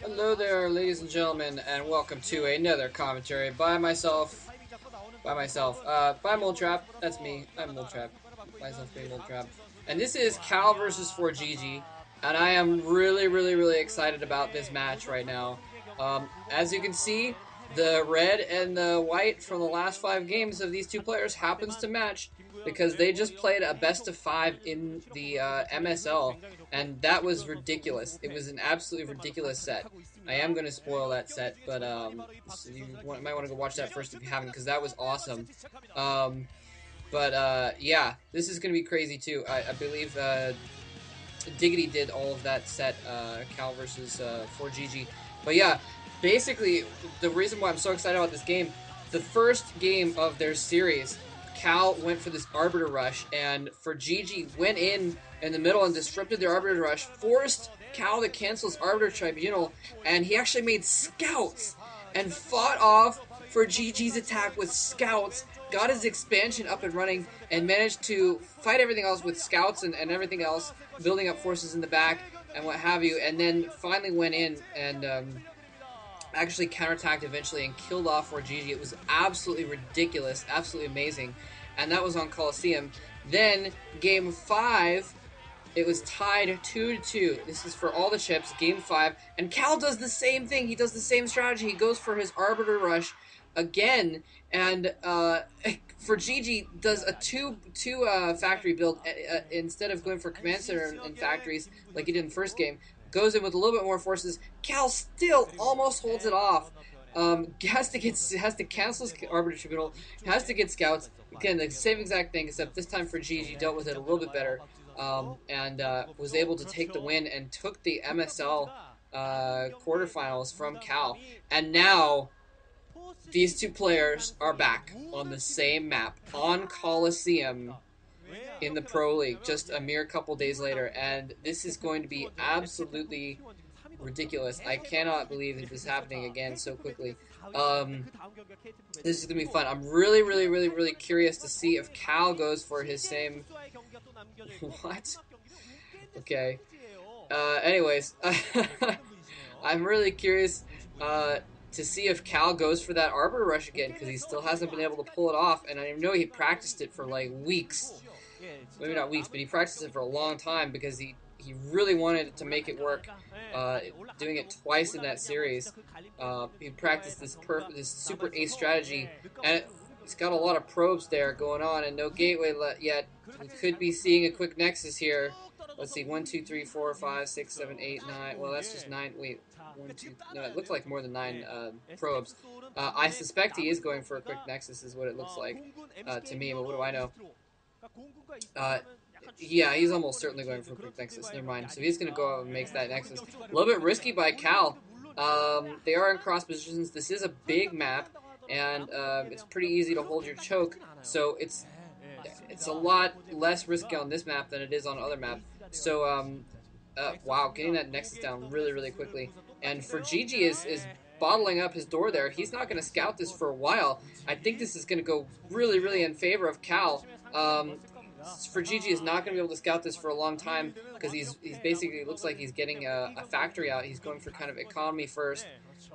Hello there, ladies and gentlemen, and welcome to another commentary by myself. By Moldtrap. That's me. I'm Moldtrap. Myself being Moldtrap. And this is Cal versus fOrGG, and I am really excited about this match right now. As you can see, the red and the white from the last 5 games of these two players happens to match because they just played a best of 5 in the MSL, and that was ridiculous. It was an absolutely ridiculous set. I am going to spoil that set, but so might want to go watch that first if you haven't, because that was awesome. Yeah, this is going to be crazy too. I believe Diggity did all of that set, Cal versus fOrGG. But yeah, basically, the reason why I'm so excited about this game, the first game of their series, Cal went for this Arbiter Rush, and fOrGG went in the middle and disrupted their Arbiter Rush, forced Cal to cancel his Arbiter Tribunal, and he actually made scouts and fought off fOrGG's attack with scouts, got his expansion up and running, and managed to fight everything else with scouts and everything else, building up forces in the back and what have you, and then finally went in and actually counterattacked eventually and killed off fOrGG. It was absolutely ridiculous, absolutely amazing, and that was on Colosseum. Then game 5, it was tied 2-2. This is for all the chips, game 5, and Cal does the same thing. He does the same strategy. He goes for his Arbiter Rush again, and fOrGG does a two factory build instead of going for command center and factories like he did in the first game. Goes in with a little bit more forces. Cal still almost holds it off. Has to cancel his Arbiter Tribunal. Has to get scouts. Again, the same exact thing, except this time fOrGG dealt with it a little bit better, and was able to take the win and took the MSL quarterfinals from Cal. And now these two players are back on the same map on Colosseum in the Pro League just a mere couple days later, and this is going to be absolutely ridiculous. I cannot believe that this is happening again so quickly. This is going to be fun. I'm really curious to see if Cal goes for his same... What? Okay. Anyways, I'm really curious to see if Cal goes for that Arbiter Rush again, because he still hasn't been able to pull it off, and I know he practiced it for like weeks. Maybe not weeks, but he practiced it for a long time because he really wanted to make it work, doing it twice in that series. He practiced this super ace strategy, and he's got a lot of probes there going on and no gateway yet. We could be seeing a quick nexus here. Let's see, 1, 2, 3, 4, 5, 6, 7, 8, 9. Well, that's just 9. Wait, 1, 2. No, it looks like more than 9 probes. I suspect he is going for a quick nexus, is what it looks like to me. But what do I know? Yeah, he's almost certainly going for a quick nexus. Never mind. So he's going to go out and make that nexus. A little bit risky by Cal. They are in cross positions. This is a big map, and it's pretty easy to hold your choke. So it's a lot less risky on this map than it is on other maps. So wow, getting that nexus down really quickly. And fOrGG is bottling up his door there. He's not going to scout this for a while. I think this is going to go really in favor of Cal. fOrGG is not going to be able to scout this for a long time because he's basically, looks like he's getting a factory out. He's going for kind of economy first,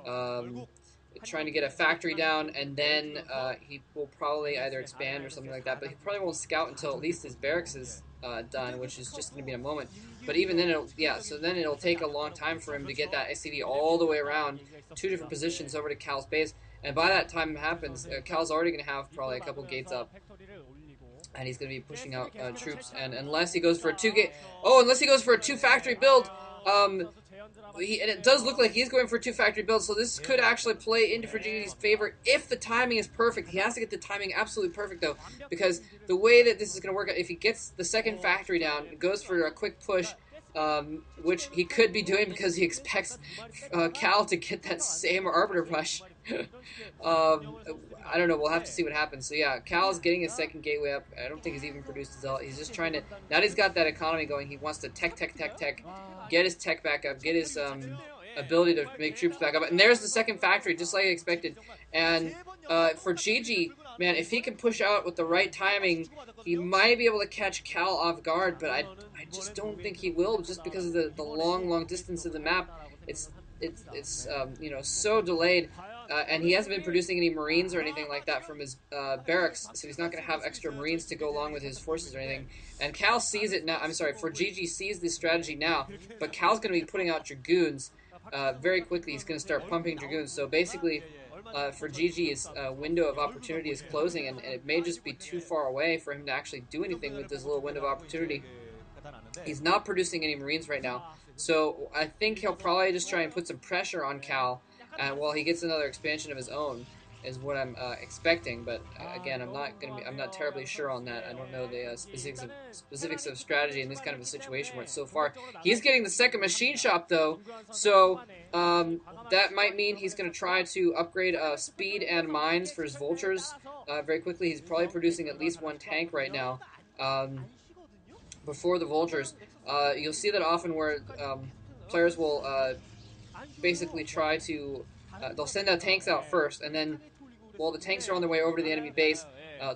trying to get a factory down, and then he will probably either expand or something like that, but he probably won't scout until at least his barracks is done, which is just going to be in a moment. But even then, it'll take a long time for him to get that SCV all the way around 2 different positions over to Cal's base, and by that time it happens, Cal's already going to have probably a couple gates up, and he's going to be pushing out troops, and unless he goes for a 2 factory build, and it does look like he's going for a 2 factory build, so this could actually play into fOrGG's favor if the timing is perfect. He has to get the timing absolutely perfect, though, because the way that this is going to work out, if he gets the 2nd factory down, goes for a quick push, which he could be doing because he expects Cal to get that same Arbiter Rush. I don't know, we'll have to see what happens. So yeah, Cal's getting his 2nd gateway up. I don't think he's even produced his ult. He's just trying to, now that he's got that economy going, he wants to tech, get his tech back up, get his ability to make troops back up. And there's the 2nd factory, just like I expected. And fOrGG, man, if he can push out with the right timing, he might be able to catch Cal off guard, but I just don't think he will, just because of the long distance of the map. It's it's you know, so delayed. And he hasn't been producing any Marines or anything like that from his barracks, so he's not going to have extra Marines to go along with his forces or anything. And Cal sees it now. I'm sorry, fOrGG sees this strategy now, but Cal's going to be putting out Dragoons very quickly. He's going to start pumping Dragoons. So basically, fOrGG's window of opportunity is closing, and it may just be too far away for him to actually do anything with this little window of opportunity. He's not producing any Marines right now, so I think he'll probably just try and put some pressure on Cal while he gets another expansion of his own, is what I'm expecting. But again, I'm not terribly sure on that. I don't know the specifics of strategy in this kind of a situation where it's so far. He's getting the second machine shop though, so that might mean he's going to try to upgrade speed and mines for his vultures very quickly. He's probably producing at least one tank right now. Before the vultures, you'll see that often where players will basically try to they'll send out tanks out first, and then while the tanks are on their way over to the enemy base,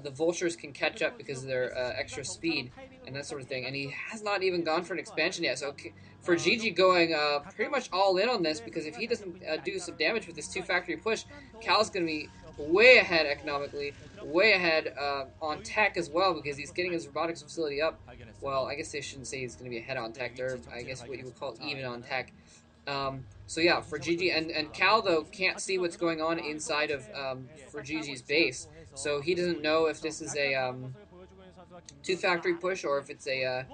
the vultures can catch up because of their extra speed and that sort of thing. And he has not even gone for an expansion yet, so fOrGG going pretty much all in on this, because if he doesn't do some damage with this 2-factory push, Cal's going to be way ahead economically, way ahead on tech as well, because he's getting his robotics facility up. Well, I guess I shouldn't say he's going to be ahead on tech. They're, I guess, what you would call even on tech. So yeah, fOrGG, and Cal though can't see what's going on inside of fOrGG's base, so he doesn't know if this is a 2-factory push or if it's a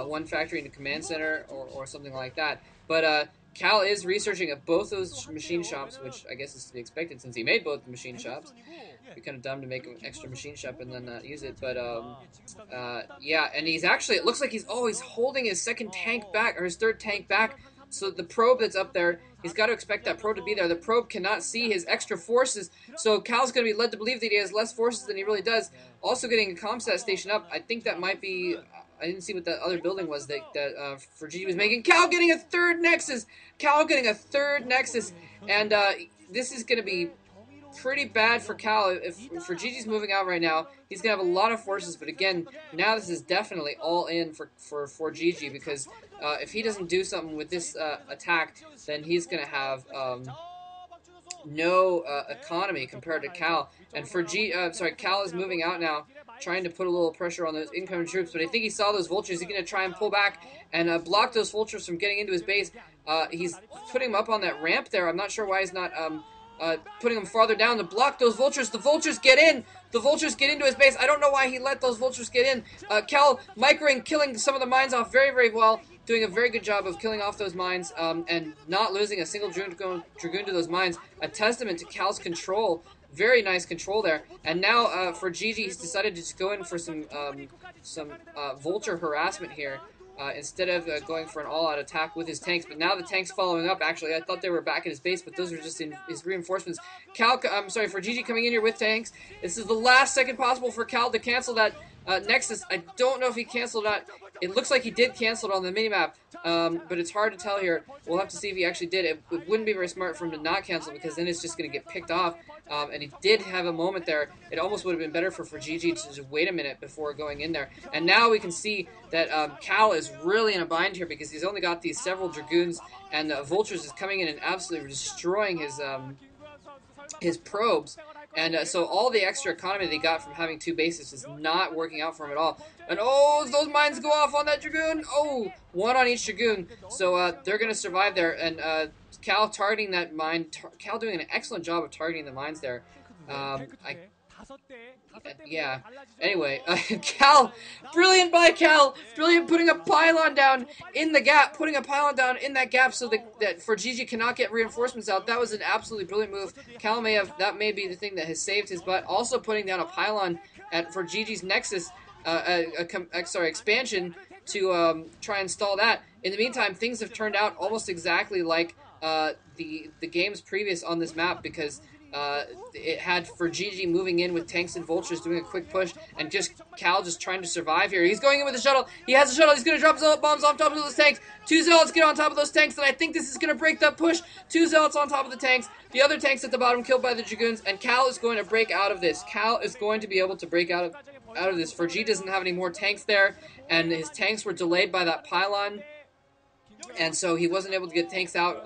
1 factory in the command center or something like that. But Cal is researching at both those machine shops, which I guess is to be expected since he made both the machine shops. It'd be kind of dumb to make an extra machine shop and then not use it. But yeah, and he's actually, it looks like he's holding his second tank back, or his third tank back. So the probe that's up there, he's got to expect that probe to be there. The probe cannot see his extra forces, so Cal's going to be led to believe that he has less forces than he really does. Also getting a ComSat station up, I think that might be, I didn't see what that other building was that fOrGG was making. Cal getting a third Nexus! Cal getting a third Nexus, and this is going to be pretty bad for Cal. If fOrGG's moving out right now, he's going to have a lot of forces, but again, now this is definitely all in for fOrGG, because if he doesn't do something with this attack, then he's going to have no economy compared to Cal. And Cal is moving out now, trying to put a little pressure on those incoming troops, but I think he saw those vultures. He's going to try and pull back and block those vultures from getting into his base. He's putting them up on that ramp there. I'm not sure why he's not putting them farther down to block those vultures. The vultures get in. The vultures get into his base. I don't know why he let those vultures get in. Cal microing, killing some of the mines off very, very well. Doing a very good job of killing off those mines and not losing a single Dragoon to those mines. A testament to Cal's control. Very nice control there. And now fOrGG, he's decided to just go in for some vulture harassment here. Instead of going for an all-out attack with his tanks. But now the tanks following up, actually. I thought they were back at his base, but those are just in his reinforcements. fOrGG coming in here with tanks. This is the last second possible for Cal to cancel that Nexus. I don't know if he canceled that. It looks like he did cancel it on the minimap, but it's hard to tell here. We'll have to see if he actually did. It wouldn't be very smart for him to not cancel, because then it's just going to get picked off. And he did have a moment there. It almost would have been better for fOrGG to just wait a minute before going in there. And now we can see that Cal is really in a bind here, because he's only got these several Dragoons, and Vultures is coming in and absolutely destroying his probes. And so all the extra economy that he got from having 2 bases is not working out for him at all. And oh, those mines go off on that Dragoon. Oh, 1 on each Dragoon. So they're going to survive there. And Cal targeting that mine. Cal doing an excellent job of targeting the mines there. Yeah. Anyway, Cal, brilliant by Cal, brilliant putting a pylon down in the gap, putting a pylon down in that gap so that fOrGG cannot get reinforcements out. That was an absolutely brilliant move. Cal that may be the thing that has saved his butt. Also putting down a pylon at fOrGG's Nexus, expansion to try and stall that. In the meantime, things have turned out almost exactly like the games previous on this map, because it had fOrGG moving in with tanks and vultures doing a quick push, and Cal just trying to survive here. He's going in with a shuttle. He has a shuttle. He's going to drop bombs on top of those tanks. 2 zealots get on top of those tanks, and I think this is going to break that push. 2 zealots on top of the tanks. The other tanks at the bottom killed by the Dragoons, and Cal is going to break out of this. Cal is going to be able to break out of this. fOrGG doesn't have any more tanks there, and his tanks were delayed by that pylon, and so he wasn't able to get tanks out.